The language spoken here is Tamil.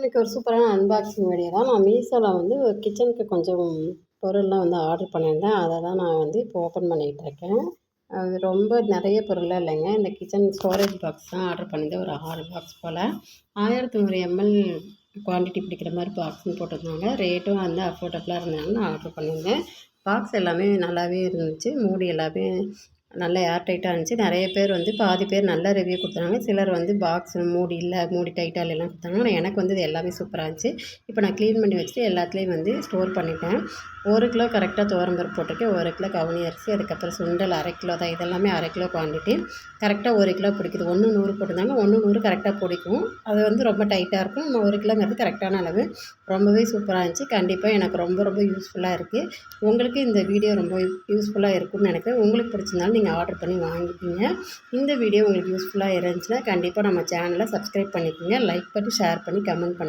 இன்னைக்கு ஒரு சூப்பரான அன்பாக்சிங் வீடியோ தான். நான் மீஷோவில் வந்து ஒரு கிச்சனுக்கு கொஞ்சம் பொருள்லாம் வந்து ஆர்டர் பண்ணியிருந்தேன். அதை தான் நான் வந்து இப்போ ஓப்பன் பண்ணிகிட்ருக்கேன். அது ரொம்ப நிறைய பொருள்லாம் இல்லைங்க. இந்த கிச்சன் ஸ்டோரேஜ் பாக்ஸ் தான் ஆர்டர் பண்ணியிருந்தேன். ஒரு 6 பாக்ஸ் போல் 1100 ml குவான்டிட்டி பிடிக்கிற மாதிரி பாக்ஸ்னு போட்டிருந்தாங்க. ரேட்டும் வந்து அஃபோர்டபுளாக இருந்ததுனால நான் ஆர்டர் பண்ணியிருந்தேன். பாக்ஸ் எல்லாமே நல்லாவே இருந்துச்சு. மூடி எல்லாமே நல்ல ஏர் டைட்டாக இருந்துச்சு. நிறைய பேர் வந்து பாதி பேர் நல்ல ரிவ்யூ கொடுத்தாங்க. சிலர் வந்து பாக்ஸ் மூடி இல்லை, மூடி டைட்டாக இல்லைலாம் கொடுத்தாங்க. ஆனால் எனக்கு வந்து இது எல்லாமே சூப்பராக இருந்துச்சு. இப்போ நான் க்ளீன் பண்ணி வச்சுட்டு எல்லாத்துலேயும் வந்து ஸ்டோர் பண்ணிட்டேன். 1 கிலோ கரெக்டாக துவரம்பருப்பு போட்டிருக்கேன், 1 கிலோ கவுனி அரிசி, அதுக்கப்புறம் சுண்டல் 1/2 கிலோ தான். இதெல்லாமே 1/2 கிலோ குவான்டிட்டி. கரெக்டாக 1 கிலோ பிடிக்குது. 1 100 போட்டிருந்தாங்க. 1 100 கரெக்டாக பிடிக்கும். அது வந்து ரொம்ப டைட்டாக இருக்கும். நம்ம 1 கிலோங்கிறது கரெக்டான அளவு. ரொம்பவே சூப்பராக இருந்துச்சு. கண்டிப்பாக எனக்கு ரொம்ப ரொம்ப யூஸ்ஃபுல்லாக இருக்குது. உங்களுக்கு இந்த வீடியோ ரொம்ப யூஸ்ஃபுல்லாக இருக்கும்னு நினைக்கிறேன். உங்களுக்கு பிடிச்சிருந்தாலும் நீங்கள் ஆர்டர் பண்ணி வாங்கிக்கிங்க. இந்த வீடியோ உங்களுக்கு யூஸ்ஃபுல்லாக இருந்துச்சுன்னா கண்டிப்பாக நம்ம சேனலை சப்ஸ்கிரைப் பண்ணிக்கோங்க. லைக் பண்ணி, ஷேர் பண்ணி, கமெண்ட் பண்ணி